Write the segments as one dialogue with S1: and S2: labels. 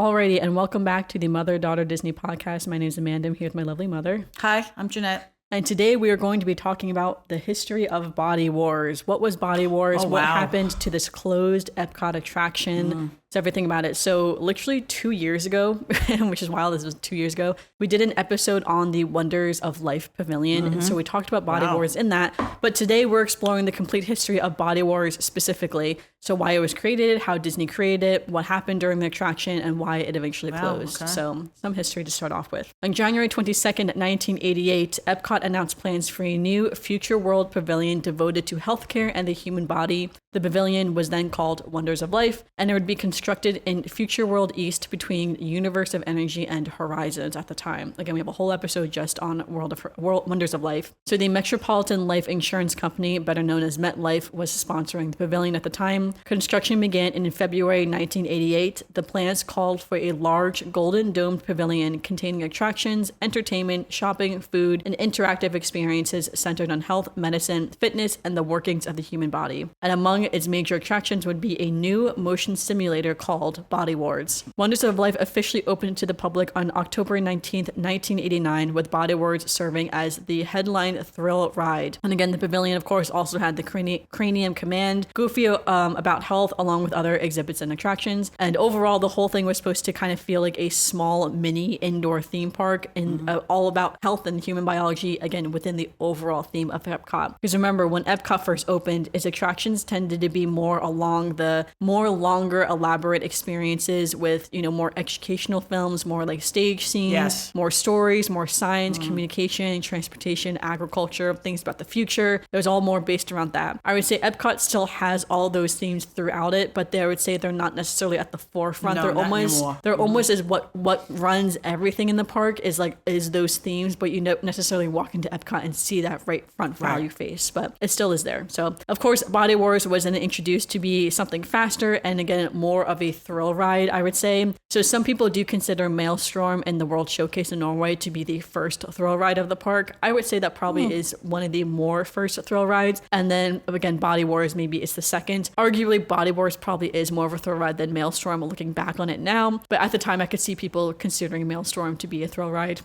S1: Alrighty, and welcome back to the Mother-Daughter Disney podcast. My name is Amanda. I'm here with my lovely mother.
S2: Hi, I'm Jeanette.
S1: And today we are going to be talking about the history of Body Wars. What was Body Wars? What happened to this closed Epcot attraction? It's everything about it. So literally 2 years ago, which is wild, this was 2 years ago, we did an episode on the Wonders of Life Pavilion. And so we talked about Body Wars in that. But today we're exploring the complete history of Body Wars specifically. So why it was created, how Disney created it, what happened during the attraction, and why it eventually closed.
S2: Okay.
S1: So some history to start off with. On January 22nd, 1988, Epcot announced plans for a new Future World Pavilion devoted to healthcare and the human body. The pavilion was then called Wonders of Life, and it would be constructed in Future World East between Universe of Energy and Horizons at the time. Again, we have a whole episode just on Wonders of Life. So the Metropolitan Life Insurance Company, better known as MetLife, was sponsoring the pavilion at the time. Construction began in February 1988. The plans called for a large golden domed pavilion containing attractions, entertainment, shopping, food, and interactive experiences centered on health, medicine, fitness, and the workings of the human body. And among its major attractions would be a new motion simulator called Body Wars. Wonders of Life officially opened to the public on October 19th, 1989, with Body Wars serving as the headline thrill ride. And again, the pavilion, of course, also had the Cranium Command, Goofy about health, along with other exhibits and attractions. And overall, the whole thing was supposed to kind of feel like a small mini indoor theme park and all about health and human biology, again, within the overall theme of Epcot. Because remember, when Epcot first opened, its attractions tended to be more along the more longer, elaborate experiences with, more educational films, more like stage scenes, more stories, more science, communication, transportation, agriculture, things about the future. It was all more based around that. I would say Epcot still has all those themes throughout it, but I would say they're not necessarily at the forefront.
S2: No,
S1: they're almost as what runs everything in the park is those themes, but you don't necessarily walk into Epcot and see that right front value face, but it still is there. So of course, Body Wars was then introduced to be something faster and again more of a thrill ride, I would say. So some people do consider Maelstrom and the World Showcase in Norway to be the first thrill ride of the park. I would say that probably is one of the more first thrill rides, and then again Body Wars maybe is the second. Arguably Body Wars probably is more of a thrill ride than Maelstrom looking back on it now, but at the time I could see people considering Maelstrom to be a thrill ride.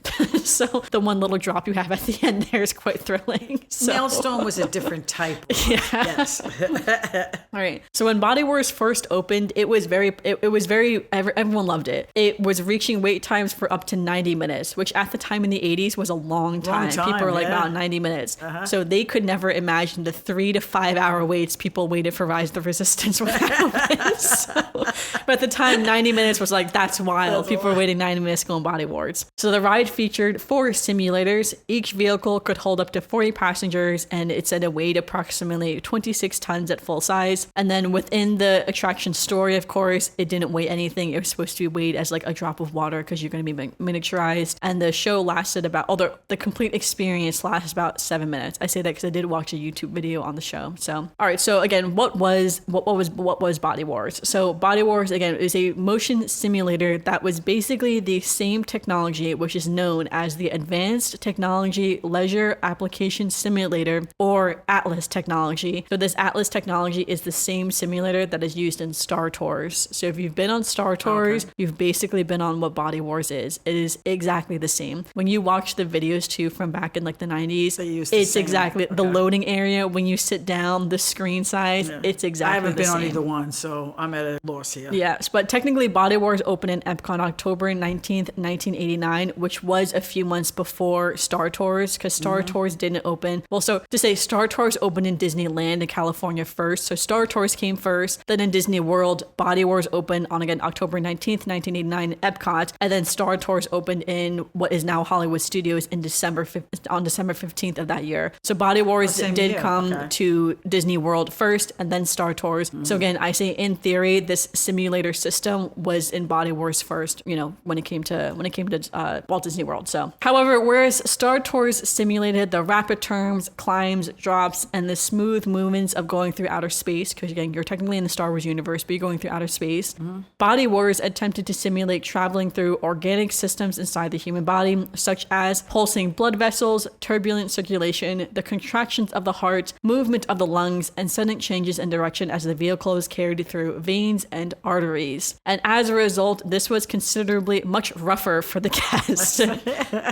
S1: So the one little drop you have at the end there is quite thrilling. So.
S2: Maelstrom was a different type. Yes.
S1: All right. So when Body Wars first opened, everyone loved it. It was reaching wait times for up to 90 minutes, which at the time in the 80s was a long time. People were like about 90 minutes. So they could never imagine the 3 to 5 hour waits people waited for Rise of the Resistance when that opened. But at the time, 90 minutes was like, that's wild. People were waiting 90 minutes to go on Body Wars. So the ride featured 4 simulators. Each vehicle could hold up to 40 passengers, and it said it weighed approximately 26 tons at full size. And then within the attraction story, of course, it didn't weigh anything. It was supposed to be weighed as like a drop of water because you're going to be miniaturized. And the show lasted about, the complete experience lasted about 7 minutes. I say that because I did watch a YouTube video on the show. So, all right. So again, what was Body Wars? So Body Wars, again, is a motion simulator that was basically the same technology, which is known as the Advanced Technology Leisure Application Simulator, or ATLAS technology. So this ATLAS technology is the same simulator that is used in Star Tours. So if you've been on Star Tours, you've basically been on what Body Wars is. It is exactly the same. When you watch the videos too from back in like the 90s, it's exactly the loading area. When you sit down, the screen size, it's exactly the same.
S2: I haven't been on either one, so I'm at a loss here.
S1: Yes, but technically Body Wars opened in Epcot October 19th, 1989, which was a few months before Star Tours, because Star Tours didn't open. Well, so to say Star Tours opened in Disneyland in California first. So Star Tours came first, then in Disney World, Body Wars opened on again October 19th, 1989 Epcot, and then Star Tours opened in what is now Hollywood Studios on December 15th of that year. So Body Wars did come to Disney World first and then Star Tours. So again, I say in theory this simulator system was in Body Wars first, when it came to Walt Disney World. So however, whereas Star Tours simulated the rapid turns, climbs, drops, and the smooth movements of going through outer space, because again, you're technically in the Star Wars universe, but you're going through outer space, Body Wars attempted attempted to simulate traveling through organic systems inside the human body, such as pulsing blood vessels, turbulent circulation, the contractions of the heart, movement of the lungs, and sudden changes in direction as the vehicle is carried through veins and arteries. And as a result, this was considerably much rougher for the guests.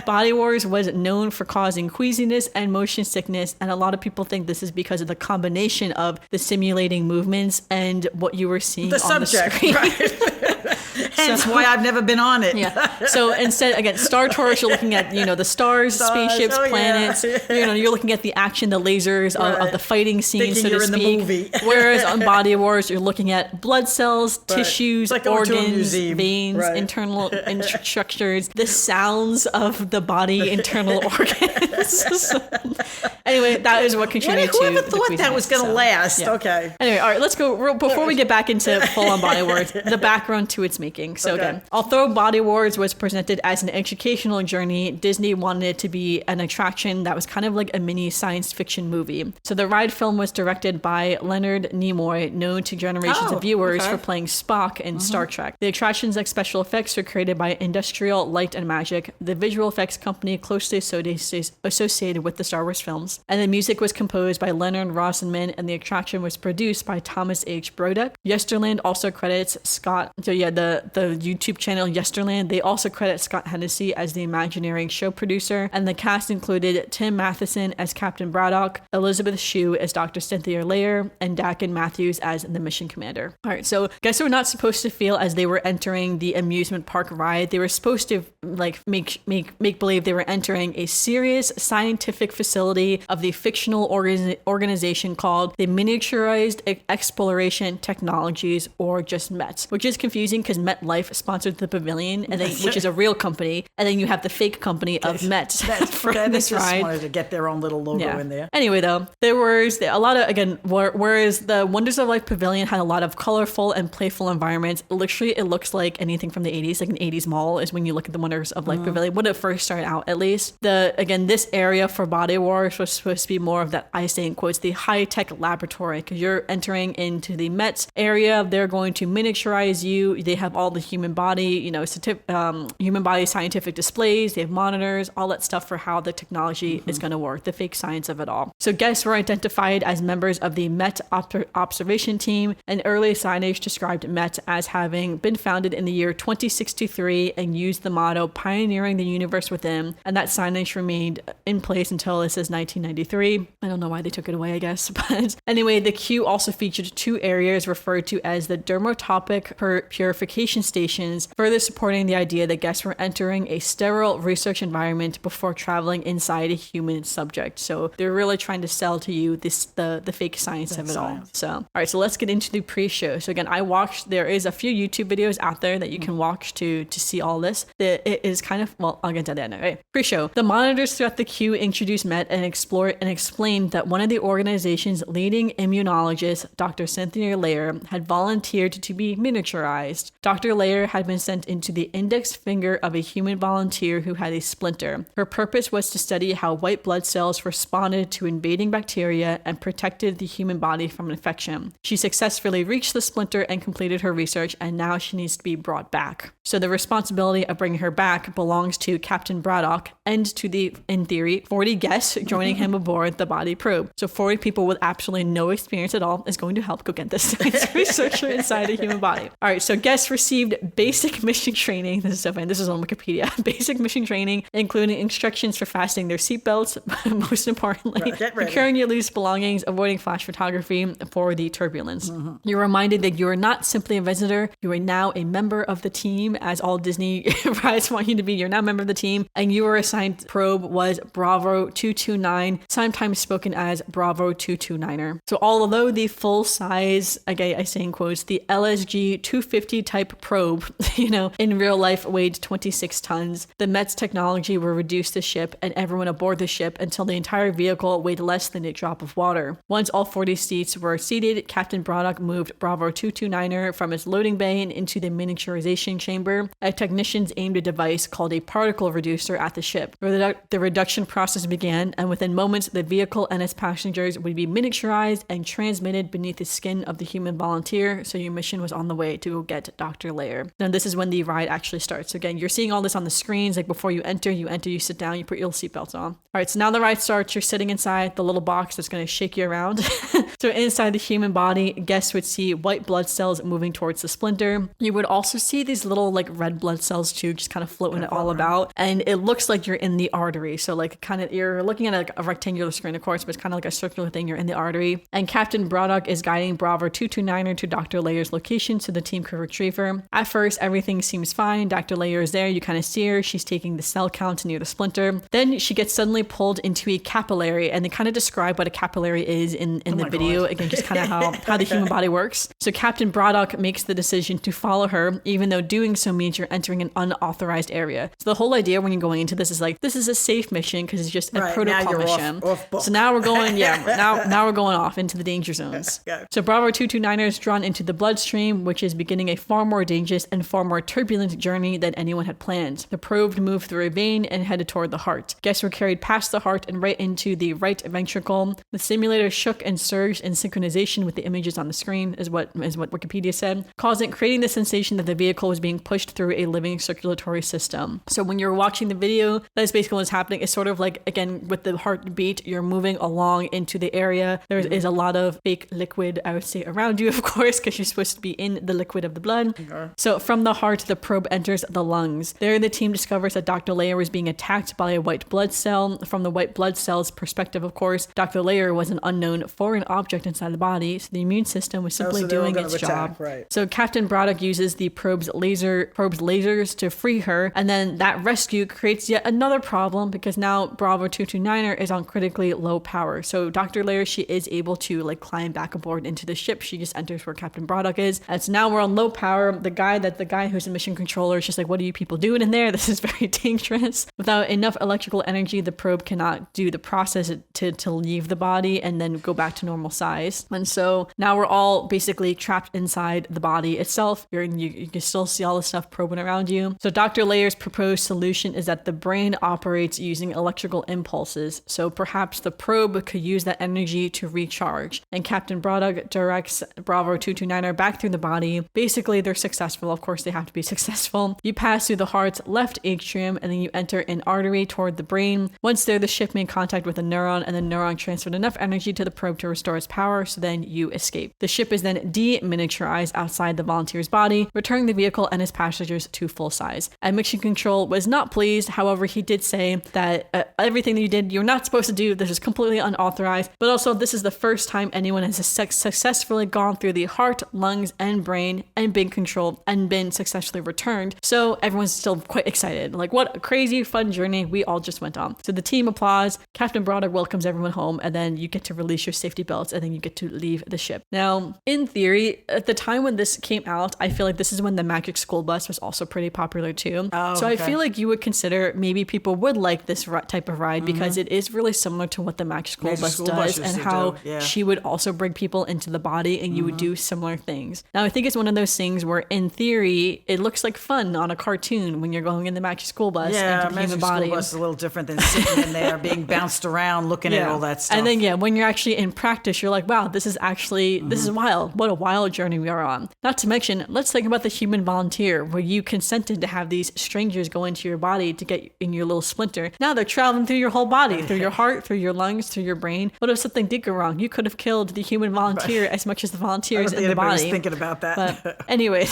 S1: Body Wars was known for causing queasiness and motion sickness, and a lot of people think this is because of the combination of the simulating movements and what you were seeing
S2: The
S1: on
S2: subject,
S1: the screen.
S2: right? Hence why I've never been on it.
S1: Yeah. So instead, again, Star Tours, you're looking at, the stars, spaceships, planets.
S2: Yeah.
S1: You're looking at the action, the lasers of the fighting scenes, so to
S2: Thinking you're in the
S1: speak.
S2: movie.
S1: Whereas on Body Wars, you're looking at blood cells, tissues,
S2: It's like going to a
S1: organs,
S2: museum.
S1: veins,
S2: Right.
S1: internal structures, the sounds of the body, internal organs. So, anyway, that is what contributed to
S2: Whoever
S1: the
S2: thought that was going to last?
S1: yeah.
S2: Okay.
S1: Anyway, all right, let's go. Before we get back into full-on Body Wars, the background to its making. So again, although Body Wars was presented as an educational journey, Disney wanted it to be an attraction that was kind of like a mini science fiction movie. So the ride film was directed by Leonard Nimoy, known to generations of viewers for playing Spock in Star Trek. The attractions like special effects were created by Industrial Light and Magic, the visual effects company closely associated with the Star Wars films. And the music was composed by Leonard Rosenman, and the attraction was produced by Thomas H. Broduck. Yesterland also credits Scott, the YouTube channel Yesterland, they also credit Scott Hennessy as the Imagineering show producer, and the cast included Tim Matheson as Captain Braddock, Elizabeth Shue as Dr. Cynthia Lair, and Dakin Matthews as the mission commander. All right, so guests were not supposed to feel as they were entering the amusement park ride. They were supposed to make believe they were entering a serious scientific facility of the fictional organization called the Miniaturized Exploration Technologies, or just MET, which is confusing because MetLife sponsored the pavilion, and then which is a real company, and then you have the fake company of Met for this
S2: They just
S1: ride.
S2: wanted to get their own little logo in there.
S1: Anyway, though, there was a lot of, again, whereas the Wonders of Life Pavilion had a lot of colorful and playful environments, literally it looks like anything from the 80s, like an 80s mall is when you look at the Wonders of Life Pavilion, when it first started out at least. This area for Body Wars was supposed to be more of that, I say in quotes, the high-tech laboratory, because you're entering into the Met area. They're going to miniaturize you. They have all the human body, human body scientific displays. They have monitors, all that stuff for how the technology is going to work, the fake science of it all. So guests were identified as members of the Met observation team, and early signage described Met as having been founded in the year 2063 and used the motto "Pioneering the Universe Within," and that signage remained in place until it says 1993. I don't know why they took it away, I guess. But anyway, the queue also featured two areas referred to as the dermotopic purification stations, further supporting the idea that guests were entering a sterile research environment before traveling inside a human subject. So they're really trying to sell to you the fake science of it all. So, all right, so let's get into the pre-show. So again, there is a few YouTube videos out there that you can watch to see all this. It is kind of, well, I'll get to that now. Right? Pre-show. The monitors throughout the queue introduced Met and explained that one of the organization's leading immunologists, Dr. Cynthia Lair, had volunteered to be miniaturized. Dr. Lair had been sent into the index finger of a human volunteer who had a splinter. Her purpose was to study how white blood cells responded to invading bacteria and protected the human body from infection. She successfully reached the splinter and completed her research, and now she needs to be brought back. So the responsibility of bringing her back belongs to Captain Braddock and to the, in theory, 40 guests joining him aboard the body probe. So 40 people with absolutely no experience at all is going to help go get this science researcher inside a human body. All right, so guests received basic mission training. This is so funny. This is on Wikipedia. Basic mission training, including instructions for fastening their seatbelts, most importantly, securing your loose belongings, avoiding flash photography for the turbulence. You're reminded that you are not simply a visitor. You are now a member of the team, as all Disney rides want you to be. You're now a member of the team, and your assigned probe was Bravo 229, sometimes spoken as Bravo 229er. So although the full size, again, I say in quotes, the LSG 250 type probe, in real life weighed 26 tons, the Met's technology will reduce the ship and everyone aboard the ship until the entire vehicle weighed less than a drop of water. Once all 40 seats were seated, Captain Braddock moved Bravo 229er from its loading bay and into the miniaturization chamber chamber, technicians aimed a device called a particle reducer at the ship. The reduction process began, and within moments, the vehicle and its passengers would be miniaturized and transmitted beneath the skin of the human volunteer, so your mission was on the way to go get Dr. Lair. Now, this is when the ride actually starts. So again, you're seeing all this on the screens, like before you enter, you sit down, you put your seatbelts on. All right, so now the ride starts. You're sitting inside the little box that's going to shake you around. So inside the human body, guests would see white blood cells moving towards the splinter. You would also see these little like red blood cells too, just kind of floating all about. And it looks like you're in the artery. So like kind of, you're looking at like a rectangular screen, of course, but it's kind of like a circular thing. You're in the artery. And Captain Braddock is guiding Bravo 229er to Dr. Lair's location so the team could retrieve her. At first, everything seems fine. Dr. Lair is there. You kind of see her. She's taking the cell count near the splinter. Then she gets suddenly pulled into a capillary, and they kind of describe what a capillary is in the video. Again, just kind of how the human body works. So Captain Braddock makes the decision to follow her, even though doing so means you're entering an unauthorized area. So the whole idea when you're going into this is like, this is a safe mission because it's just a protocol mission. So now we're going, now we're going off into the danger zones. So Bravo 229er is drawn into the bloodstream, which is beginning a far more dangerous and far more turbulent journey than anyone had planned. The probe moved through a vein and headed toward the heart. Guests were carried past the heart and right into the right ventricle. The simulator shook and surged in synchronization with the images on the screen, is what Wikipedia said, creating the sensation that the vehicle was being pushed through a living circulatory system. So when you're watching the video, that's basically what's happening. It's sort of like, again, with the heartbeat, you're moving along into the area. There is a lot of fake liquid, I would say, around you, of course, because you're supposed to be in the liquid of the blood. So from the heart, the probe enters the lungs. There, the team discovers that Dr. Lair was being attacked by a white blood cell. From the white blood cell's perspective, of course, Dr. Lair was an unknown foreign object inside the body, so the immune system was simply doing its job.
S2: Right.
S1: So Captain Braddock uses the probe's lasers to free her, and then that rescue creates yet another problem because now Bravo 229er is on critically low power. So Dr. Lair, she is able to like climb back aboard into the ship. She just enters where Captain Braddock is. And so now we're on low power. The guy who's a mission controller is just like, what are you people doing in there? This is very dangerous. Without enough electrical energy, the probe cannot do the process to leave the body and then go back to normal size. And so now we're all basically trapped inside the body itself. You can still see all the stuff probing around you. So Dr. Lair's proposed solution is that the brain operates using electrical impulses. So perhaps the probe could use that energy to recharge. And Captain Braddock directs Bravo 229er back through the body. Basically, they're successful. Of course, they have to be successful. You pass through the heart's left atrium, and then you enter an artery toward the brain. Once there, the ship made contact with a neuron, and the neuron transferred enough energy to the probe to restore its power, so then you escape. The ship is then deminiaturized outside the volunteer's body, returning the vehicle and its passengers to full size. And Mission Control was not pleased. However, he did say that everything that you did, you're not supposed to do. This is completely unauthorized. But also, this is the first time anyone has successfully gone through the heart, lungs, and brain and been controlled and been successfully returned. So everyone's still quite excited. Like, what a crazy, fun journey we all just went on. So the team applauds. Captain Braddock welcomes everyone home, and then you get to release your safety belts, and then you get to leave the ship. Now, in theory, at the time when this came out, I feel like this is when the Magic School Bus was also pretty popular too. So I feel like you would consider maybe people would like this type of ride because it is really similar to what the Magic School Bus does, and how she would also bring people into the body, and you would do similar things. Now, I think it's one of those things where, in theory, it looks like fun on a cartoon when you're going in the Magic School Bus into the human body.
S2: School Bus is a little different than sitting in there being bounced around, looking at all that stuff.
S1: And then, when you're actually in practice, you're like, wow, this is actually, this is wild. What a wild journey we are on. Not to mention, let's think about the human volunteer, where you consented to have these strangers go into your body to get in your little splinter. Now they're traveling through your whole body, through your heart, through your lungs, through your brain. What if something did go wrong? You could have killed the human volunteer as much as the volunteers in the body. I was
S2: thinking about that.
S1: But anyway,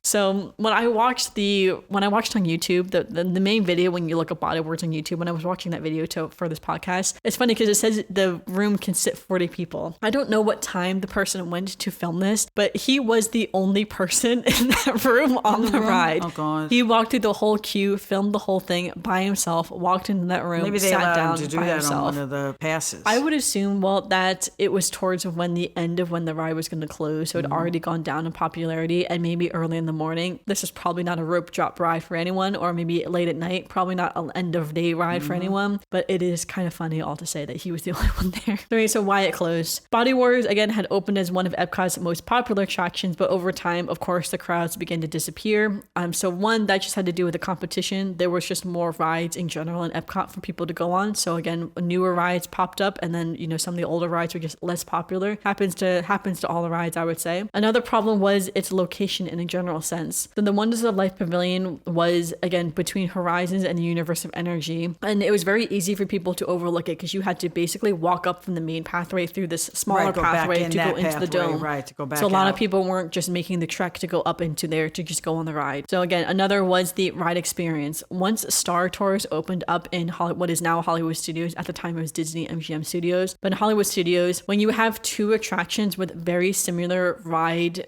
S1: so when I watched on YouTube, the main video, when you look up body words on YouTube, when I was watching that video for this podcast, it's funny because it says the room can sit 40 people. I don't know what time the person went to film this, but he was the only person in that room on the ride.
S2: Oh, God.
S1: He walked through the whole queue, filmed the whole thing by himself, walked into that room,
S2: Maybe they
S1: sat
S2: allowed
S1: down
S2: him to do
S1: by
S2: that
S1: himself.
S2: on one of the passes.
S1: I would assume, that it was towards when the end of when the ride was going to close, so it had already gone down in popularity, and maybe early in the morning. This is probably not a rope drop ride for anyone, or maybe late at night, probably not an end of day ride for anyone, but it is kind of funny all to say that he was the only one there. Anyway, so why it closed. Body Wars, again, had opened as one of Epcot's most popular attractions, but over time, of course, the crowds began to disappear. So one, that just had to do with the competition. There was just more rides in general in Epcot for people to go on. So again, newer rides popped up, and then, some of the older rides were just less popular. Happens to all the rides, I would say. Another problem was its location in a general sense. So the Wonders of Life Pavilion was, again, between Horizons and the Universe of Energy. And it was very easy for people to overlook it because you had to basically walk up from the main pathway through this smaller pathway to go into the dome.
S2: Right, to go back
S1: So a lot of people weren't just making the trek to go up into there to just go on the ride. So again, another was the ride experience. Once Star Tours opened up in what is now Hollywood Studios, at the time it was Disney MGM Studios, but in Hollywood Studios, when you have two attractions with very similar ride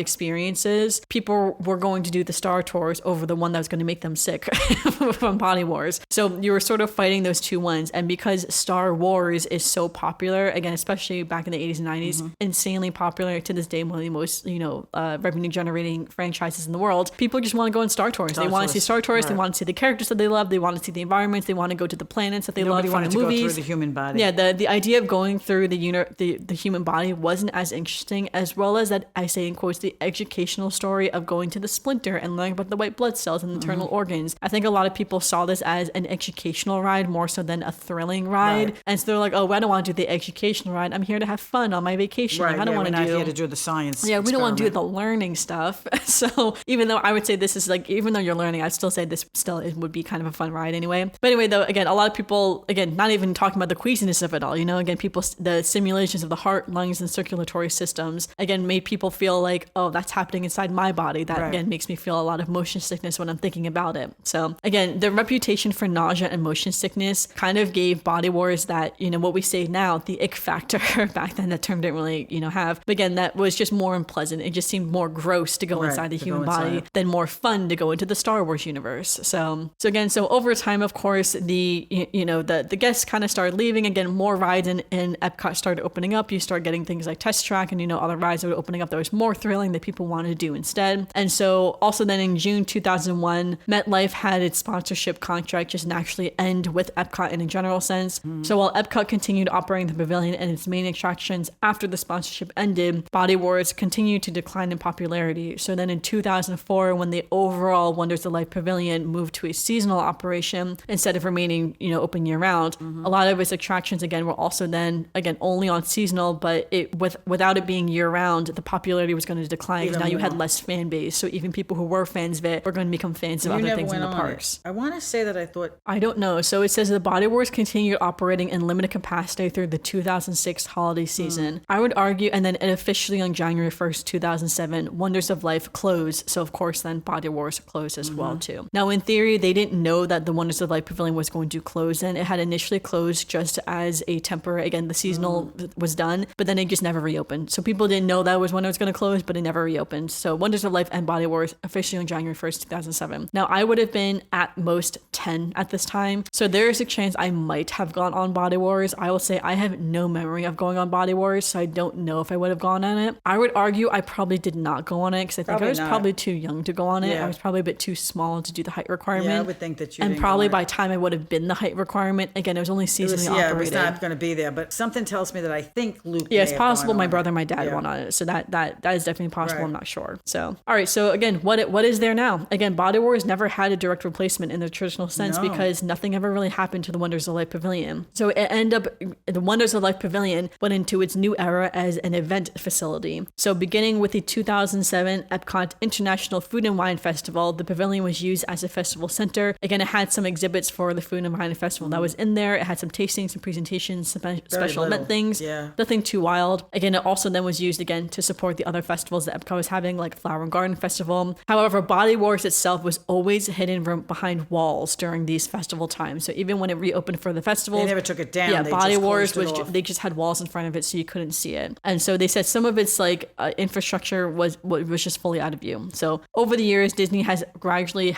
S1: experiences, people were going to do the Star Tours over the one that was going to make them sick from Body Wars. So you were sort of fighting those two ones. And because Star Wars is so popular, again, especially back in the 80s and 90s, insanely popular to this day, one of the most, revenue generating franchises in the world, people just want to go on Star Tours. They want to see Star Tours. Right. They want to see the characters that they love. They want to see the environments. They want to go to the planets that they love from the movies.
S2: Nobody wanted to go through the human body.
S1: Yeah, the idea of going through the human body wasn't as interesting, as well as that, I say in quotes, the educational story of going to the Splinter and learning about the white blood cells and internal organs. I think a lot of people saw this as an educational ride more so than a thrilling ride. Right. And so they're like, oh, I don't want to do the educational ride. I'm here to have fun on my vacation.
S2: Right,
S1: I don't want to do...
S2: We're not here to do the science
S1: we don't want to do the learning stuff. So even though I would say this is even though you're learning, I'd still say this it would be kind of a fun ride anyway. But anyway, though, again, a lot of people, again, not even talking about the queasiness of it all, again, the simulations of the heart, lungs, and circulatory systems, again, made people feel like, oh, that's happening inside my body. That, again, makes me feel a lot of motion sickness when I'm thinking about it. So again, the reputation for nausea and motion sickness kind of gave Body Wars that, what we say now, the ick factor. Back then, that term didn't really, have. But again, that was just more unpleasant. It just seemed more gross to go inside the human body than more fun to go into the Star Wars universe. So over time, of course, the guests kind of started leaving. Again, more rides in Epcot started opening up. You start getting things like Test Track and, other rides that were opening up that was more thrilling that people wanted to do instead. And so also then in June 2001, MetLife had its sponsorship contract just naturally end with Epcot in a general sense. So while Epcot continued operating the pavilion and its main attractions after the sponsorship ended, Body Wars continued to decline in popularity. So then in 2004, when the overall Wonders of Life Pavilion moved to a seasonal operation instead of remaining, open year round, a lot of its attractions again were also then again only on seasonal, but without it being year round, the popularity was going to decline because now you had less fan base. So even people who were fans of it were going to become fans of other things in the parks.
S2: I want to say that
S1: I don't know. So it says the Body Wars continued operating in limited capacity through the 2006 holiday season. I would argue, and then it officially on January 1st, 2007, Wonders of Life closed. So of course then Body Wars closed as well too. Now in theory, they didn't know that the Wonders of Life Pavilion was going to close then. It had initially closed just as a temporary, again, the seasonal was done, but then it just never reopened. So people didn't know that was when it was going to close, but it never reopened. So Wonders of Life and Body Wars officially on January 1st, 2007. Now I would have been at most 10 at this time. So there is a chance I might have gone on Body Wars. I will say I have no memory of going on Body Wars, so I don't know if I would have gone on it. I would argue I probably did not go on it because I think I was probably too young to go on it. I was probably a bit too small to do the height requirement.
S2: Yeah, I would think that you
S1: and probably by the time I would have been the height requirement, again, it was only seasonally operated.
S2: It was not going to be there, but something tells me that I think Luke.
S1: Yeah, it's possible my brother and my dad went on it, so that is definitely possible. Right. I'm not sure. So, all right. So again, what is there now? Again, Body Wars never had a direct replacement in the traditional sense because nothing ever really happened to the Wonders of Life Pavilion. So it ended up the Wonders of Life Pavilion went into its new era as an event facility. So beginning with the 2007 Epcot International Food and Wine Festival, the pavilion was used as a festival center. Again, it had some exhibits for the Food and Wine Festival that was in there. It had some tastings, some presentations, some special event things. Yeah. Nothing too wild. Again, it also then was used again to support the other festivals that Epcot was having, like Flower and Garden Festival. However, Body Wars itself was always hidden behind walls during these festival times. So even when it reopened for the festivals,
S2: they never took it down.
S1: Yeah, Body Wars they just had walls in front of it, so you couldn't see it. And so they said some of its infrastructure was just fully out of view. So over the years, Disney had gradually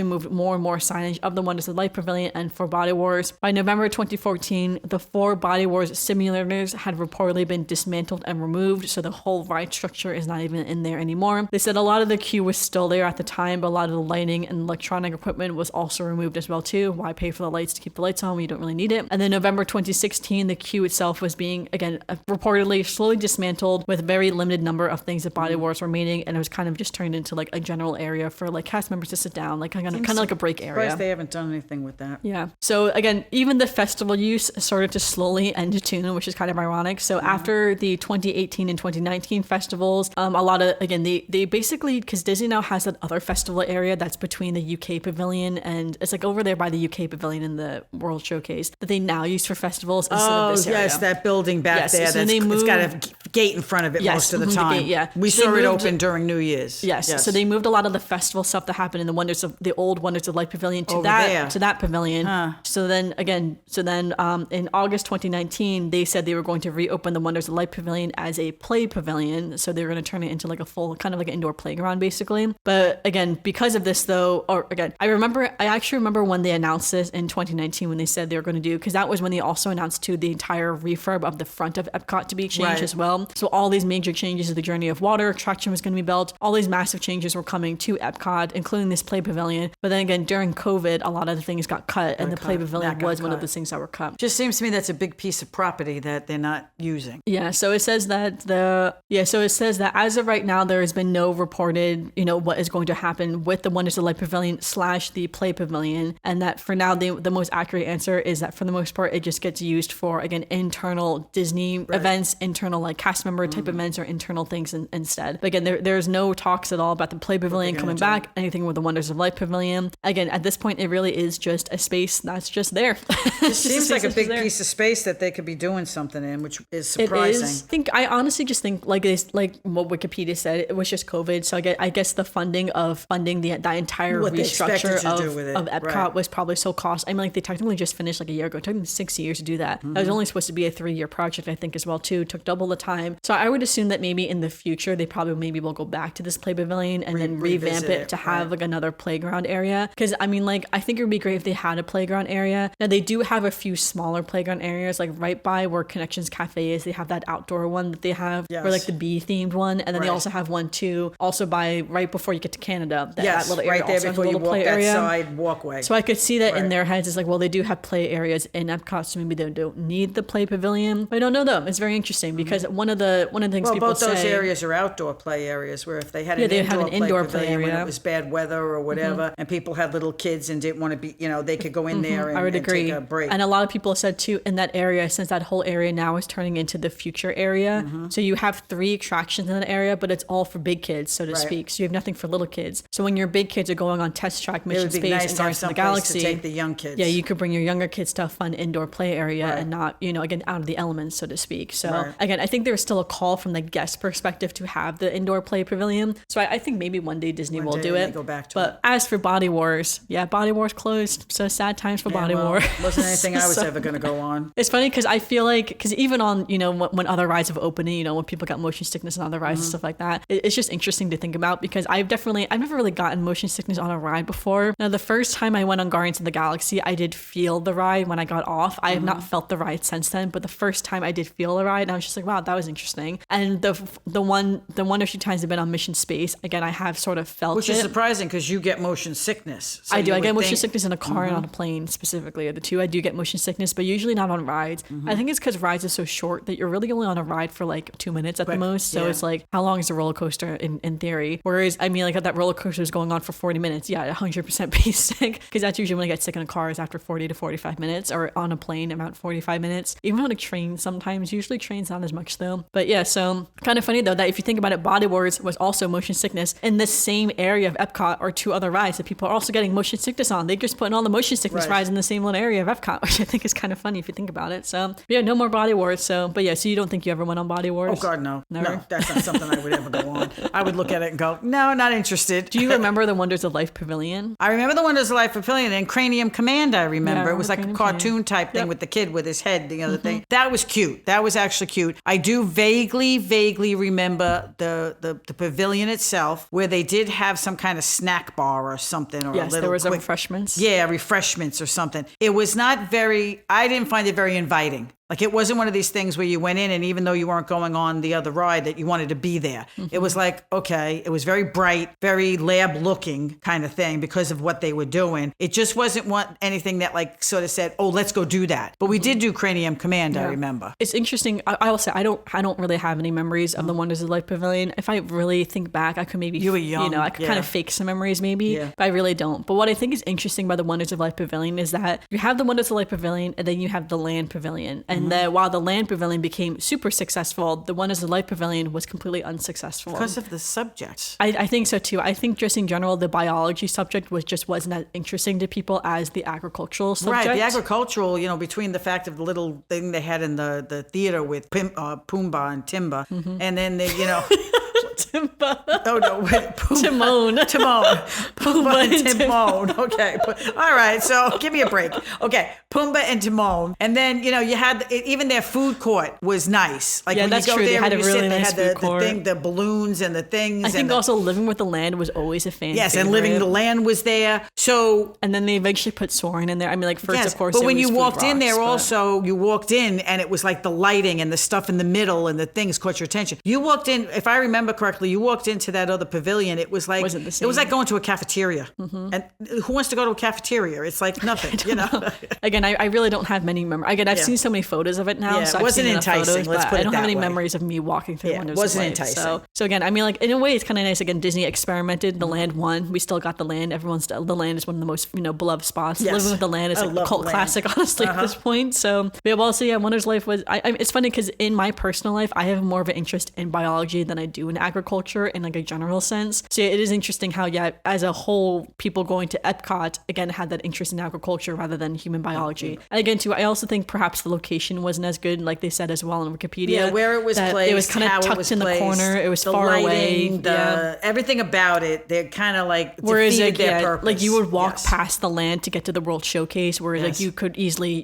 S1: moved more and more signage of the Wonders of Life Pavilion and for Body Wars. By November 2014, the 4 Body Wars simulators had reportedly been dismantled and removed, so the whole ride structure is not even in there anymore. They said a lot of the queue was still there at the time, but a lot of the lighting and electronic equipment was also removed as well too. Why pay for the lights to keep the lights on when you don't really need it? And then November 2016, the queue itself was being, again, reportedly slowly dismantled with very limited number of things that Body Wars remaining, and it was kind of just turned into like a general area for like cast members to sit down, like kind of like a break area.
S2: Surprised they haven't done anything with that.
S1: Yeah. So again, even the festival use started to slowly end too, which is kind of ironic. So after the 2018 and 2019 festivals, a lot of, again, they basically, because Disney now has that other festival area that's between the UK pavilion and it's like over there by the UK pavilion in the World Showcase that they now use for festivals instead of this area.
S2: Yes, that building back there.
S1: So
S2: it's got a gate in front of it most of the time. We saw it open during New Year's.
S1: Yes. So they moved a lot of the festival stuff that happened in the old Wonders of Life Pavilion to that pavilion. So then in August 2019, they said they were going to reopen the Wonders of Life Pavilion as a play pavilion. So they were going to turn it into like a full kind of like an indoor playground basically. But again, because of this though, I actually remember when they announced this in 2019 when they said they were going to do, because that was when they also announced the entire refurb of the front of Epcot to be changed as well. So all these major changes of the Journey of Water attraction was going to be built. All these massive changes were coming to Epcot, including this play pavilion. But then again, during COVID, a lot of the things got cut, and the play pavilion was one of the things that were cut.
S2: Just seems to me that's a big piece of property that they're not using.
S1: Yeah. So it says that as of right now, there has been no reported, what is going to happen with the Wonders of Life Pavilion / the play pavilion, and that for now the most accurate answer is that for the most part it just gets used for, again, internal Disney events, internal like cast member type events or internal things instead. But again, there's no talks at all about the play pavilion coming back, anything with the Wonders of Life Pavilion. Again, at this point it really is just a space that's just there.
S2: It seems like a big piece of space that they could be doing something in, which is surprising.
S1: I honestly just think like what Wikipedia said, it was just COVID. So I guess the funding that entire restructure of Epcot was probably so cost. I mean, like they technically just finished like a year ago. It took them 6 years to do that. That was only supposed to be a 3-year project, I think, as well too. It took double the time. So I would assume that maybe in the future they probably maybe will go back to this play pavilion and then revamp it to have like another playground area. Because I mean, like I think it would be great if they had a playground area. Now they do have a few smaller playground areas, like right by where Connections Cafe is. They have that outdoor one that they have, or like the bee themed one, and then they also have one too, also by right before you get to Canada. That little area
S2: right there
S1: also
S2: before
S1: has a
S2: you
S1: little
S2: walk
S1: play
S2: that
S1: area.
S2: side walkway.
S1: So I could see that in their heads. It's like, well, they do have play areas in Epcot, so maybe they don't need the play pavilion. I don't know though. It's very interesting because one of the things people say,
S2: both those areas are outdoor play areas. Where if they had an indoor play area when it was bad weather or whatever, and people had little kids and didn't want to be, they could go in there and take a break.
S1: And a lot of people said too, in that area, since that whole area now is turning into the future area, so you have 3 attractions in that area, but it's all for big kids, so to speak. So you have nothing for little kids. So when your big kids are going on Test Track, Mission Space, and Guardians of the Galaxy,
S2: to take the young kids.
S1: Yeah, you could bring your younger kids to a fun indoor play area and not, again, out of the elements, so to speak. So again, I think there's still a call from the guest perspective to have the indoor play pavilion. So I think maybe one day Disney will do it.
S2: Go back to
S1: but as for Body Wars, Body Wars closed. So sad times for Body Wars.
S2: Wasn't anything I was ever going to go on.
S1: It's funny because I feel like, because even on, when other rides have opened, when people got motion sickness on other rides and stuff like that, it's just interesting to think about because I've never really gotten motion sickness on a ride before. Now, the first time I went on Guardians of the Galaxy, I did feel the ride when I got off. I have not felt the ride since then, but the first time I did feel the ride, and I was just like, wow, that was interesting. And the one or two times I've been on Mission Space, again, I have sort of felt
S2: Which is surprising because you get motion sickness. So
S1: I do. I get motion sickness in a car and on a plane specifically. The two, I do get motion sickness, but usually not on rides. I think it's because rides are so short that you're really only on a ride for like 2 minutes at the most. So it's like, how long is a roller coaster in theory? Whereas, I mean, like that roller coaster is going on for 40 minutes. Yeah, 100% be sick because that's usually when I get sick in a car is after 40 to 45 minutes or on a plane about 45 minutes. Even on a train sometimes. Usually trains not as much though. But yeah, so kind of funny though that if you think about it, Body Wars was also motion sickness in the same area of Epcot or 2 other rides that people are also getting motion sickness on. They're just putting all the motion sickness rides in the same little area of Epcot, which I think is kind of funny if you think about it. So yeah, no more Body Wars. So, but yeah, so you don't think you ever went on Body Wars?
S2: Oh God, no.
S1: Never?
S2: No, that's not something I would ever go on. I would look at it and go, no, not interested.
S1: Do you remember the Wonders of Life Pavilion?
S2: I remember the Wonders of Life Pavilion and Cranium Command. I remember it was like a cartoon type thing with the kid with his head, the other thing. That was cute. That was actually cute. I do vaguely remember the pavilion itself where they did have some kind of snack bar or something, or a little
S1: there was refreshments.
S2: Yeah, refreshments or something. It was not I didn't find it very inviting. Like it wasn't one of these things where you went in and even though you weren't going on the other ride that you wanted to be there. It was like, okay, it was very bright, very lab looking kind of thing because of what they were doing. It just wasn't anything that like sort of said, oh, let's go do that. But we did do Cranium Command, I remember.
S1: It's interesting. I will say I don't really have any memories of the Wonders of Life Pavilion. If I really think back, I could maybe
S2: you were young.
S1: I could kind of fake some memories maybe, but I really don't. But what I think is interesting by the Wonders of Life Pavilion is that you have the Wonders of Life Pavilion and then you have the Land Pavilion. And while the Land Pavilion became super successful, the Wonders of Life Pavilion was completely unsuccessful.
S2: Because of the subject.
S1: I think so too. I think just in general, the biology subject wasn't as interesting to people as the agricultural subject.
S2: Right, the agricultural, between the fact of the little thing they had in the theater with Pumbaa and Timba, and then
S1: Timba.
S2: Oh no, wait,
S1: Timon.
S2: Pumbaa and Timon. Okay, all right. So give me a break. Okay, Pumbaa and Timon, and then you had even their food court was nice. Like when
S1: that's
S2: you go
S1: true.
S2: there,
S1: they had a really nice
S2: they had
S1: food court.
S2: the balloons and the things.
S1: I think also Living with the Land was always a fan.
S2: Yes,
S1: favorite.
S2: and Living the Land was there. So
S1: and then they eventually put Soarin' in there. I mean, like first of course.
S2: But when you walked
S1: Rocks,
S2: in there, also you walked in and it was like the lighting and the stuff in the middle and the things caught your attention. You walked in, if I remember correctly, you walked into that other pavilion. It was like
S1: wasn't the same.
S2: It was like going to a cafeteria. And who wants to go to a cafeteria? It's like nothing,
S1: Again, I really don't have many memories. Again, I've seen so many photos of it now.
S2: Yeah,
S1: so
S2: it wasn't
S1: I've seen
S2: enticing.
S1: Photos,
S2: let's put it
S1: I don't
S2: that
S1: have any
S2: way.
S1: memories of me walking through Wonders
S2: It wasn't
S1: of Life.
S2: enticing.
S1: So again, I mean, like in a way, it's kind of nice. Again, Disney experimented. The Land won. We still got the Land. The Land is one of the most beloved spots.
S2: Yes.
S1: Living with the Land is like a cult classic, honestly, at this point. So yeah, well, so yeah, Wonders of Life was. It's funny because in my personal life, I have more of an interest in biology than I do in agriculture in like a general sense. So yeah, it is interesting how as a whole, people going to Epcot again had that interest in agriculture rather than human biology. And again, too, I also think perhaps the location wasn't as good, like they said as well on Wikipedia.
S2: Yeah, where it was placed,
S1: it was kind of tucked in the corner. It was far
S2: lighting,
S1: away.
S2: Everything about it, they're kind of like
S1: whereas
S2: defeated their purpose.
S1: Like you would walk past the Land to get to the World Showcase, whereas like you could easily,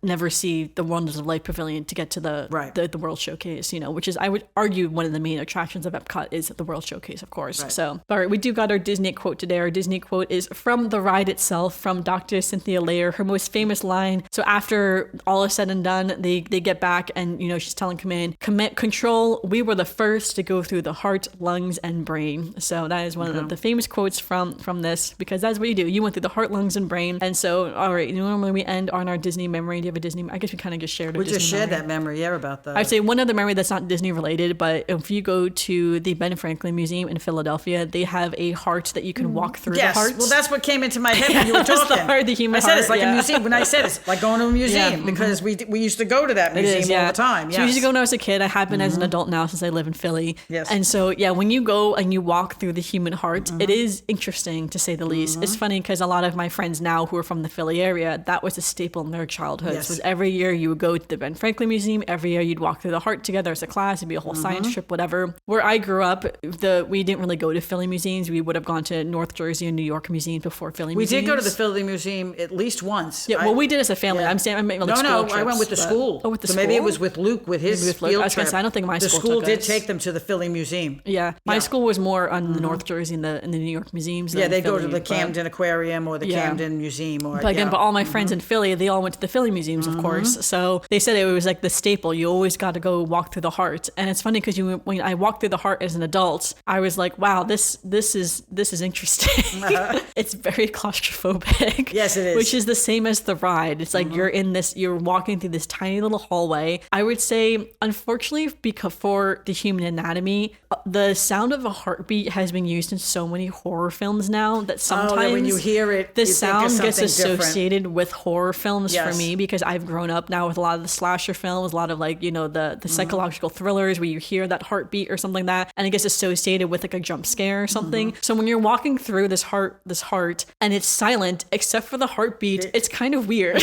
S1: never see the Wonders of Life Pavilion to get to the World Showcase, which is, I would argue, one of the main attractions of Epcot is the World Showcase, of course. Right. So, all right, we do got our Disney quote today. Our Disney quote is from the ride itself, from Dr. Cynthia Lair, her most famous line. So after all is said and done, they get back and, she's telling Command, Control, we were the first to go through the heart, lungs, and brain. So that is one of the famous quotes from this, because that's what you do. You went through the heart, lungs, and brain. And so, all right, normally we end on our Disney memory. Do you have a Disney? I guess we kind of just shared a Disney
S2: We just shared
S1: memory.
S2: that memory, about that.
S1: I'd say one other memory that's not Disney related, but if you go to the Ben Franklin Museum in Philadelphia, they have a heart that you can walk through the heart.
S2: Well, that's what came into my head when you were talking.
S1: The human
S2: I said
S1: heart,
S2: it's like a museum. When I said it's like going to a museum, because we used to go to that museum all the time.
S1: So we used to go when I was a kid. I have been as an adult now since I live in Philly.
S2: Yes.
S1: And so, when you go and you walk through the human heart, it is interesting to say the least. It's funny because a lot of my friends now who are from the Philly area, that was a staple in their childhoods.
S2: Yes.
S1: Was every year you would go to the Ben Franklin Museum. Every year you'd walk through the heart together as a class. It'd be a whole science trip, whatever. Where I grew up, we didn't really go to Philly museums. We would have gone to North Jersey and New York museums before Philly museums.
S2: We did go to the Philly Museum at least once.
S1: Yeah, well, we did as a family. I'm saying, I
S2: went with the school.
S1: Oh, with the
S2: so
S1: school?
S2: maybe it was with Luke with his field
S1: I was gonna
S2: trip.
S1: say, I don't think my
S2: the
S1: school
S2: school
S1: took
S2: did
S1: us.
S2: take them to the Philly Museum.
S1: Yeah, my school was more on the North Jersey and the New York museums.
S2: Yeah, they go
S1: Philly,
S2: to the Camden Aquarium or the Camden Museum.
S1: But again, all my friends in Philly, they all went to the Philly museums, of course. So they said it was like the staple. You always got to go walk through the heart. And it's funny because when I walked through the heart as an adult, I was like, wow, this is interesting. It's very claustrophobic.
S2: Yes, it is.
S1: Which is the same as the ride. It's like you're walking through this tiny little hallway. I would say, unfortunately, because for the human anatomy, the sound of a heartbeat has been used in so many horror films now that sometimes
S2: when you hear it,
S1: the
S2: you think
S1: sound
S2: of
S1: gets
S2: something
S1: associated with horror films for
S2: Yes.
S1: me, because I've grown up now with a lot of the slasher films, a lot of like, the psychological thrillers where you hear that heartbeat or something like that, and it gets associated with like a jump scare or something. So when you're walking through this heart and it's silent except for the heartbeat, it's kind of weird.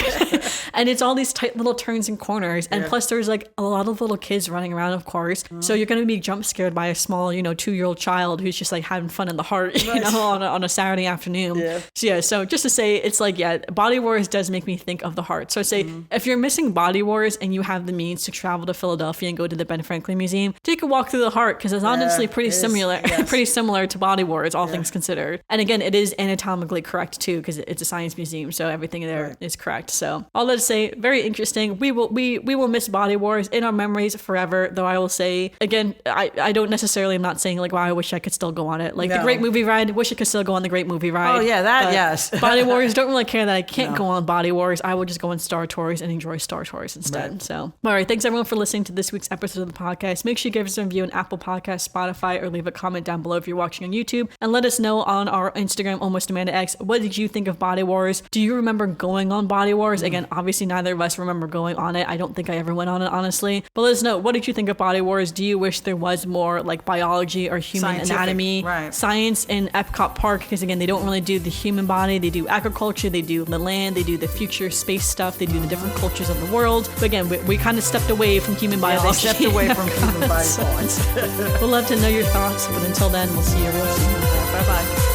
S1: And it's all these tight little turns and corners, and plus there's like a lot of little kids running around, of course. So you're going to be jump scared by a small 2-year-old child who's just like having fun in the heart, on a Saturday afternoon. So just to say, it's like, Body Wars does make me think of the heart. So I'd say if you're missing Body Wars and you have the means to travel to Philadelphia and go to the Ben Franklin Museum, take a walk through the heart, because it's honestly pretty similar, pretty similar to Body Wars, all things considered. And again, it is anatomically correct too, because it's a science museum, so everything there is correct. So all that to say, very interesting. We will miss Body Wars in our memories forever. Though I will say again, I don't necessarily. I'm not saying like, wow, I wish I could still go on it. Like the Great Movie Ride, wish I could still go on the Great Movie Ride.
S2: Oh yeah, that yes.
S1: Body Wars, don't really care that I can't go on Body Wars. I will just go on Star Tours and enjoy Star Tours instead. Right. So, all right, thanks everyone for listening to this week's episode of the podcast. Make sure you give us a review on Apple Podcasts, Spotify, or leave a comment down below if you're watching on YouTube, and let us know on our Instagram, Almost Amanda X, what did you think of Body Wars? Do you remember going on Body Wars? Again, obviously neither of us remember going on it. I don't think I ever went on it, honestly. But let us know, what did you think of Body Wars? Do you wish there was more like biology or human anatomy science in Epcot Park? Because again, they don't really do the human body. They do agriculture, they do the land, they do the future space stuff, they do the different cultures of the world. But again, we kind of stepped away from human biology.
S2: They stepped away from human biology.
S1: We'd love to know your thoughts, but until then, we'll see you real soon.
S2: Bye-bye.